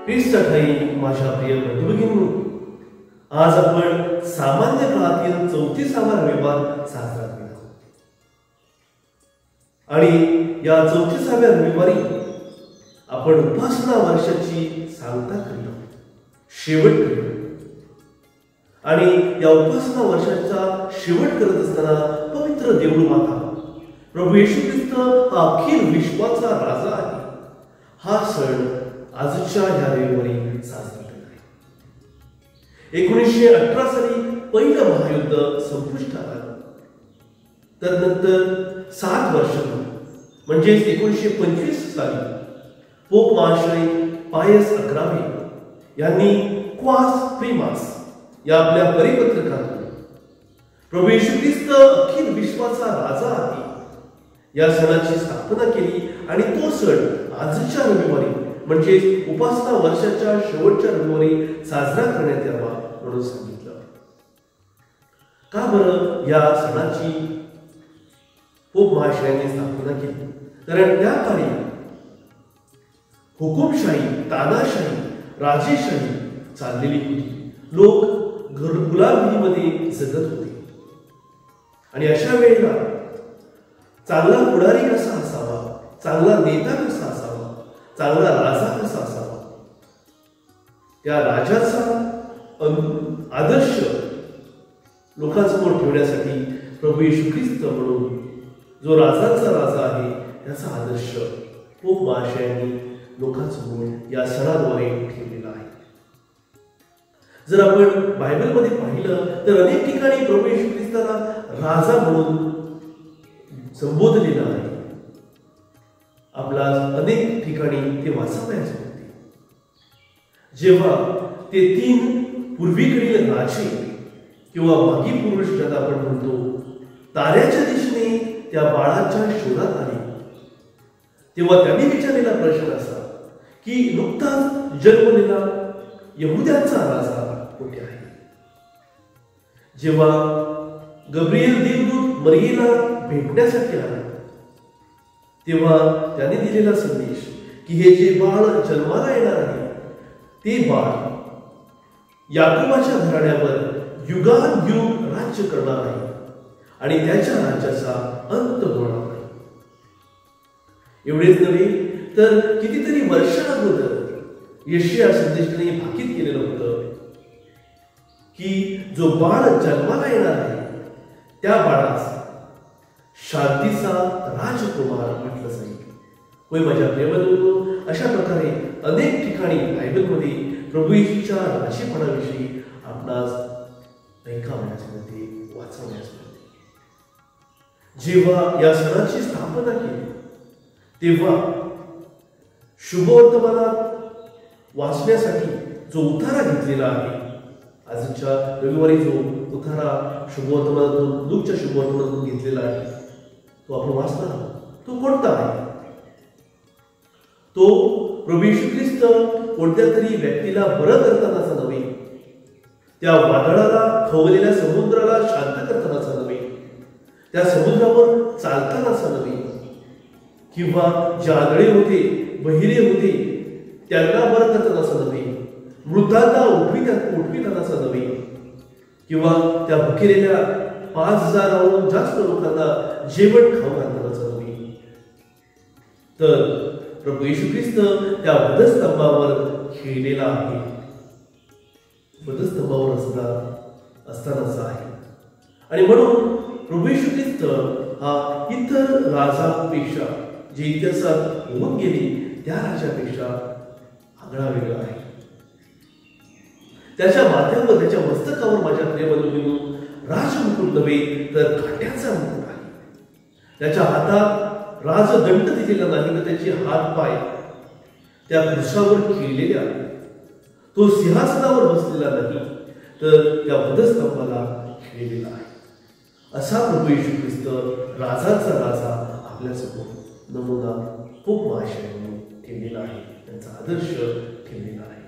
ख्रिस्त ठाई माझ्या प्रिय बंधुभगिनींनो, आज आपण सामान्य काळातील 34वा रविवार साजरा केला आणि या 34व्या रविवारी आपण उपासना वर्षाची सांगता करीत, शेवट करीत आणि या उपासना वर्षाचा शेवट करत असताना पवित्र देऊळ माता प्रभू येशू ख्रिस्त हा अखिल विश्वाचा राजा आहे. हा सण आजच्या या रविवारी साजरा केला आहे. 1918 साली पहिलं महायुद्ध संपुष्टात आलं. तदनंतर 7 वर्षांनी म्हणजे 1925 साली पोप महाशय पायस 11 यांनी क्वास प्रिमास या आपल्या परिपत्रकातून प्रभू येशू ख्रिस्त अखिल विश्वाचा राजा आहे या सणाची स्थापना केली आणि तो सण आजच्या रविवारी म्हणजे उपासना वर्षाच्या शेवटच्या रविवारी साजरा करण्यात यावा म्हणून सांगितलं. का बरं या सणाची पोप महाशयाने स्थापना केली? कारण त्या काळी हुकुमशाही, तानाशाही, राजेशाही चाललेली होती. लोक गुलामीमध्ये जगत होते आणि अशा वेळेला चांगला पुढारी कसा असावा, चांगला नेता कसा असावा, चांगला राजा कसा असावा, त्या राजाचा आदर्श लोकांसमोर ठेवण्यासाठी प्रभू येशू ख्रिस्त म्हणून जो राजांचा राजा आहे त्याचा आदर्श पोप महाशयांनी लोकांसमोर या सणाद्वारे ठेवलेला आहे. जर आपण बायबलमध्ये पाहिलं तर अनेक ठिकाणी प्रभू येशू ख्रिस्ताला राजा म्हणून संबोधलेलं आहे. आपला अनेक ठिकाणी ते वाचावयाचे होते. जेव्हा ते 3 पूर्वीकडील राजे किंवा मागी पुरुष ज्याला आपण म्हणतो ताऱ्याच्या दिशेने त्या बाळाच्या शोधात आले, तेव्हा त्यांनी विचारलेला प्रश्न असा की नुकताच जन्मलेला यहुद्यांचा राजा कुठे आहे? जेव्हा गब्रिएल देवदूत मरियेला भेटण्यासाठी आला तेव्हा त्याने दिलेला संदेश की हे जे बाळ जन्माला येणार आहे ते बाळ याकोबाच्या घराण्यावर युगानुयुग राज्य करणार आहे आणि त्याच्या राज्याचा अंत होणार नाही. एवढेच नव्हे तर कितीतरी वर्षा अगोदर यशाया संदेशाने भाकीत केलेलं होतं की जो बाळ जन्माला येणार आहे त्या बाळास शांतीचा राजकुमार म्हटलं जाईल. होय माझ्या प्रियबंधूंनो, अशा प्रकारे अनेक ठिकाणी बायबलमध्ये प्रभू येशूच्या राजेपणाविषयी आपणास ऐकावयास मिळते, वाचवण्यास मिळते. जेव्हा या सणाची स्थापना केली तेव्हा शुभवर्तमानात वाचण्यासाठी जो उतारा घेतलेला आहे, आजच्या रविवारी जो उतारा शुभवर्तमानातून लूकच्या शुभवर्तमानातून घेतलेला आहे तो आपण वाचणार आहोत. तो कोणता आहे? तो प्रभू येशू ख्रिस्त कोणत्या तरी व्यक्तीला बरं करतानाचा नव्हे, त्या वादळाला खवलेल्या समुद्राला शांत करतानाचा नव्हे, त्या समुद्रावर चालतानाचा नव्हे, किंवा जे आंधळे होते, बहिरे होते त्यांना बरं करतानाचा नव्हे, मृतांना उठवितानाचा नव्हे, किंवा त्या भुकेलेल्या 5000 जास्त लोकांना जेवण खाऊ घालतानाचा नव्हे, तर प्रभू येशू ख्रिस्त त्या वधस्तंभावर खेळलेला आहे. वधस्तंभावर असतानाचा आहे आणि म्हणून प्रभू येशू ख्रिस्त हा इतर राजापेक्षा जे इतिहासात होऊन गेले त्या राजापेक्षा आगळा वेगळा आहे. त्याच्या माथ्यावर, त्याच्या मस्तकावर माझ्या प्रियबंधूंनो राजमुकुट नव्हे तर काट्याचा मुकुट आहे. त्याच्या हातात राजदंड दिलेला नाही तर त्याचे हात पाय त्या पुरुषावर खिळलेले आहेत. तो सिंहासनावर बसलेला नाही तर त्या वधस्तंभाला खिळलेला आहे. असा प्रभू येशू ख्रिस्त राजाचा राजा आपल्यासमोर नमुना पोप महाशयांनी ठेवलेला आहे, त्यांचा आदर्श ठेवलेला आहे.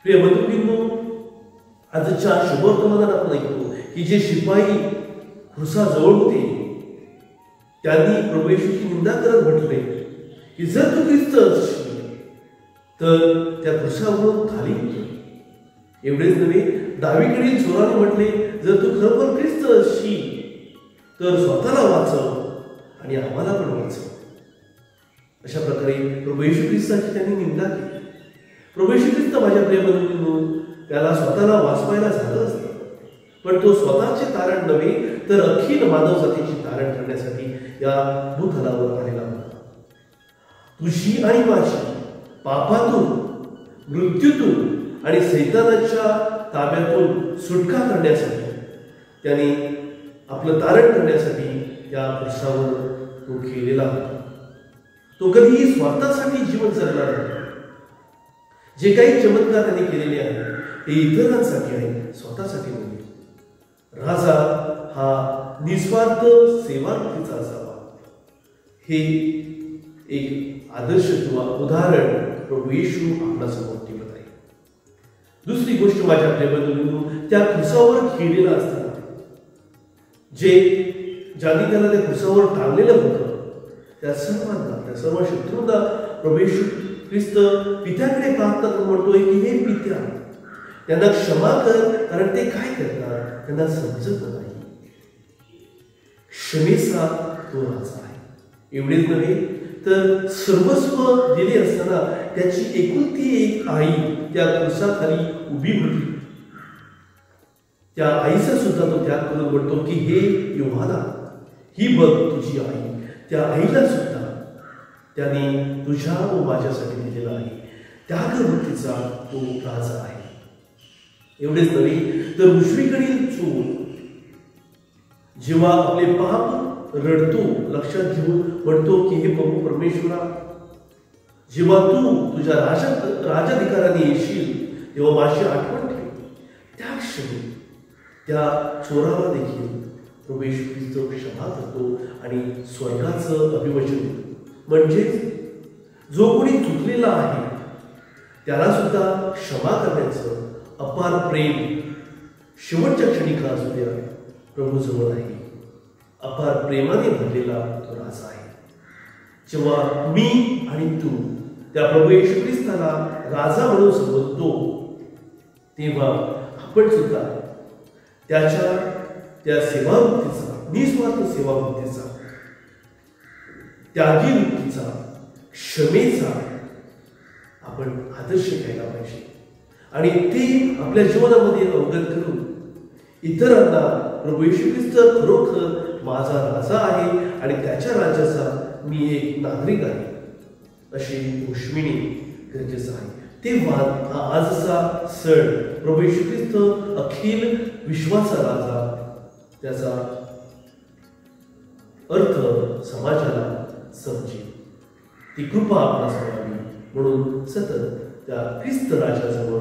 प्रिय बंधूंनो, आजच्या शुभवर्तमानात आपण ऐकतो की जे शिपाई क्रुसाजवळ होते त्यांनी प्रभू येशूची निंदा करत म्हटले की जर तू ख्रिस्त असशील तर त्या क्रुसावरून खाली उतर. एवढेच नव्हे, डावीकडील चोराने म्हटले, जर तू खरोखर ख्रिस्त असशील तर स्वतःला वाचव आणि आम्हाला पण वाचव. अशा प्रकारे प्रभू येशू ख्रिस्ताची त्यांनी निंदा केली. प्रभू येशू ख्रिस्त माझ्या प्रियबंधूंनो, त्याला स्वतःला वाचवायला झालं असतं, पण तो स्वतःचे तारण नव्हे तर अखिल मानव जातीचे तारण करण्यासाठी या भूतलावर आलेला होता. तुझी आणि माझी पापातून, मृत्यूतून आणि सैतानाच्या ताब्यातून सुटका करण्यासाठी, त्याने आपलं तारण करण्यासाठी त्या क्रुसावर तो केलेला होता. तो कधीही स्वार्थासाठी जीवन जगणार नाही. जे काही चमत्कार त्याने केलेले आहे ते इतरांसाठी आहे, स्वतःसाठी नाही. राजा हा निस्वार्थ सेवावृत्तीचा असावा, हे एक आदर्श किंवा उदाहरण प्रभू येशू आपल्यासमोर ठेवत आहे. दुसरी गोष्ट माझ्या प्रियबंधूंनो, त्या क्रुसावर खिळलेला असताना ज्यांनी त्याला त्या क्रुसावर टांगलेलं होतं, त्या सर्वांना, त्या सर्व शत्रूंना प्रभू येशू ख्रिस्त पित्याकडे प्रार्थना करून म्हणतोय की हे पित्या, त्यांना क्षमा कर, कारण ते काय करतात त्यांना समजत नाही. क्षमेचा तो राजा आहे. एवढेच नव्हे तर सर्वस्व दिले असताना त्याची एकुलती एक आई त्या क्रुसाखाली उभी होती. त्या आईचा सुद्धा तो त्याग करून म्हणतो की हे योहाना, ही बघ तुझी आई. त्या आईला सुद्धा त्याने तुझ्या व माझ्यासाठी दिलेला आहे. त्यागवृत्तीचा तो राजा आहे. एवढेच नव्हे तर उजवीकडील चोर जेव्हा आपले पाप रडतो, लक्षात घेऊन म्हणतो की हे प्रभू परमेश्वरा, जेव्हा तू तुझ्या राजाधिकाराने येशील तेव्हा माझी आठवण ठेव. त्या क्षणी त्या चोराला देखील प्रभू येशू ख्रिस्त क्षमा करतो आणि स्वर्गाचं अभिवचन देतो. म्हणजेच जो कोणी चुकलेला आहे त्याला सुद्धा क्षमा करण्याचं अपार प्रेम शेवटच्या क्षणी का असू द्या प्रभूजवळ आहे. अपार प्रेमाने भरलेला तो राजा आहे. जेव्हा मी आणि तू त्या प्रभू येशू ख्रिस्ताला राजा म्हणून समजतो, तेव्हा आपण सुद्धा त्याच्या त्या सेवावृत्तीचा, निस्वार्थ सेवावृत्तीचा, त्यागी वृत्तीचा, क्षमेचा आपण आदर्श घ्यायला पाहिजे आणि ते आपल्या जीवनामध्ये अवगत करून इतरांना प्रभू येशू ख्रिस्त खरोखर माझा राजा आहे आणि त्याच्या राज्याचा मी एक नागरिक आहे अशी घोषविणे गरजेचं आहे. तेव्हा हा आजचा सण प्रभू येशू ख्रिस्त अखिल विश्वाचा राजा, त्याचा अर्थ समाजाला समजेल. ती कृपा आपणास मिळावी म्हणून सतत त्या ख्रिस्त राजाजवळ